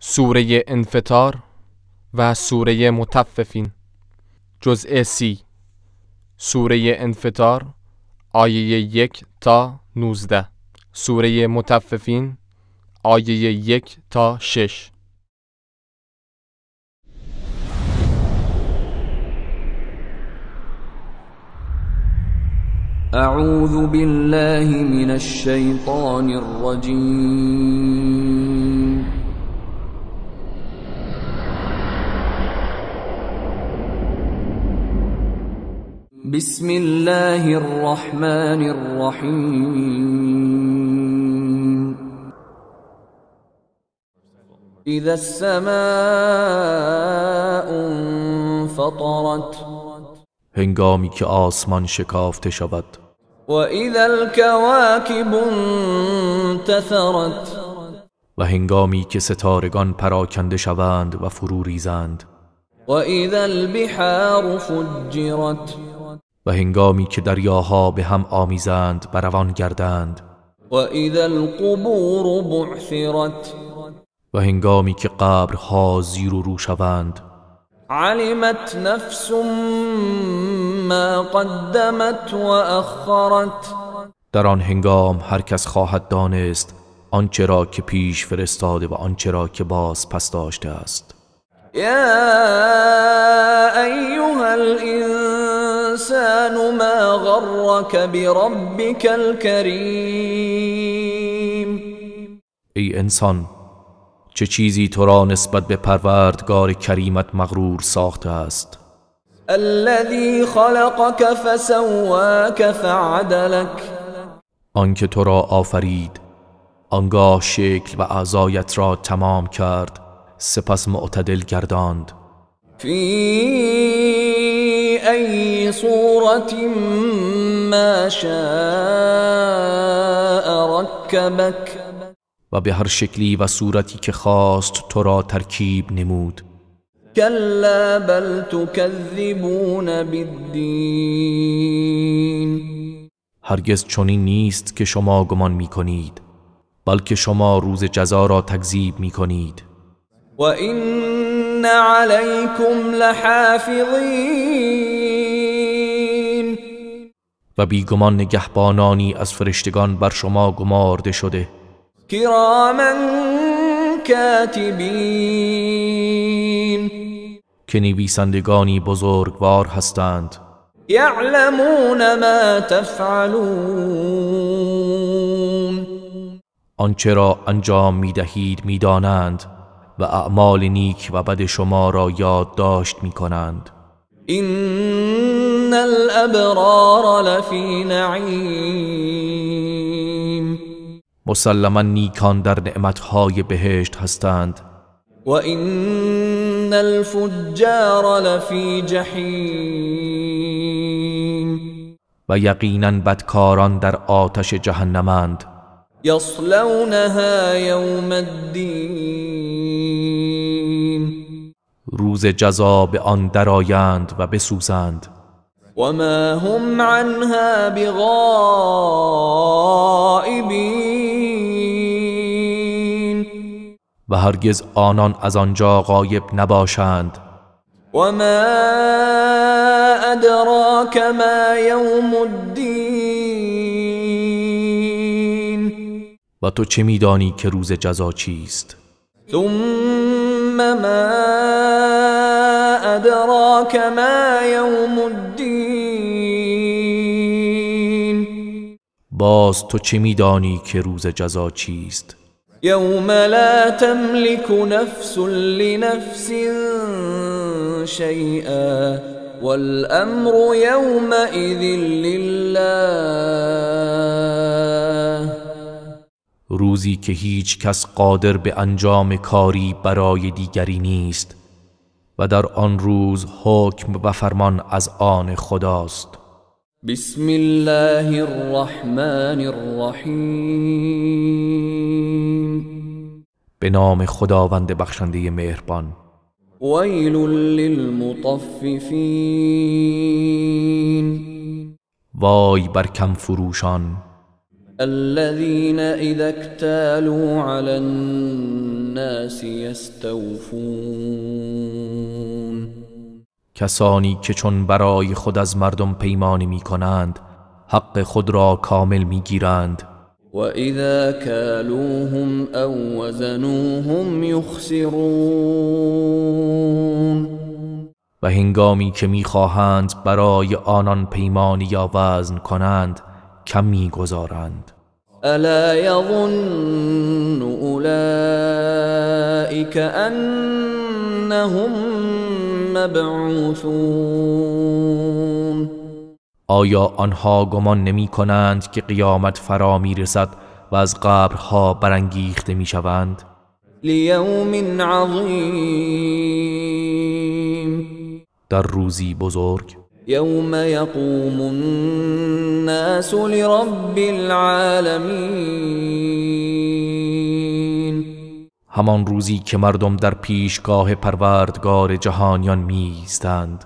سوره انفطار و سوره مطففین. جزء 30. سوره انفطار آیه 1 تا 19. سوره مطففین آیه 1 تا 6. اعوذ بالله من الشیطان الرجیم. بسم الله الرحمن الرحیم. اذا السماء انفطرت، هنگامی که آسمان شکافته شود. و اذا الكواكب انتثرت، و هنگامی که ستارگان پراکنده شوند و فرو ریزند. و اذا البحار فجرت، و هنگامی که دریاها به هم آمیزند و روان گردند. و اذا القبور بعثرت، و هنگامی که قبرها زیر و رو شوند. علمت نفس ما قدمت و اخرت، در آن هنگام هر کس خواهد دانست آنچه را که پیش فرستاده و آنچه را که باز پس داشته است. یا ایها الانسان ما غرک بربک الکریم. ای انسان، چه چیزی تو را نسبت به پروردگار کریمت مغرور ساخته است؟ الذی خلقک فسواک فعدلک، آنکه تو را آفرید، آنگاه شکل و اعضایت را تمام کرد، سپس معتدل گرداند. فی ای صورت ما شاء رکبک، و به هر شکلی و صورتی که خواست تو را ترکیب نمود. کلا بل تکذبون بالدین، هرگز چنین نیست که شما گمان می کنید، بلکه شما روز جزا را تکذیب می کنید. و این علیکم لحافظین، و بیگمان نگهبانانی از فرشتگان بر شما گمارده شده. کراما کاتبین، که نویسندگانی بزرگوار هستند. یعلمون ما تفعلون، آنچه را انجام می دهید می دانند و اعمال نیک و بد شما را یادداشت می کنند. این الابرار لفی نعیم، مسلما نیکان در نعمتهای بهشت هستند. و این الفجار لفی جحیم، و یقینا بدکاران در آتش جهنمند. یصلونها یوم الدین، روز جزا به آن درآیند و بسوزند. و ما هم عنها بغائبین، و هرگز آنان از آنجا غایب نباشند. و ما ادراک ما یوم الدین، و تو چه میدانی که روز جزا چیست؟ ثم ما ادراک ما یوم الدین، باز تو چه میدانی که روز جزا چیست؟ یوم لا تملک نفس لنفس شیئا والامر یومئذ لله، روزی که هیچ کس قادر به انجام کاری برای دیگری نیست و در آن روز حکم و فرمان از آن خداست. بسم الله الرحمن الرحیم. به نام خداوند بخشنده مهربان. ویل للمطففین، وای بر کم فروشان. الذين إذا اكتالوا على الناس يستوفون کسانی که چون برای خود از مردم پیمانی می کنند حق خود را کامل می گیرند و اذا کالوهم او وزنوهم یخسرون و هنگامی که می خواهند برای آنان پیمانی یا وزن کنند کم می گذارند. الا یظن اولئک انهم مبعوثون آیا آنها گمان نمی کنند که قیامت فرا می رسد و از قبرها برانگیخته می شوند؟ لیوم عظیم در روزی بزرگ یوم یقوم الناس لرب العالمین همان روزی که مردم در پیشگاه پروردگار جهانیان می ایستند.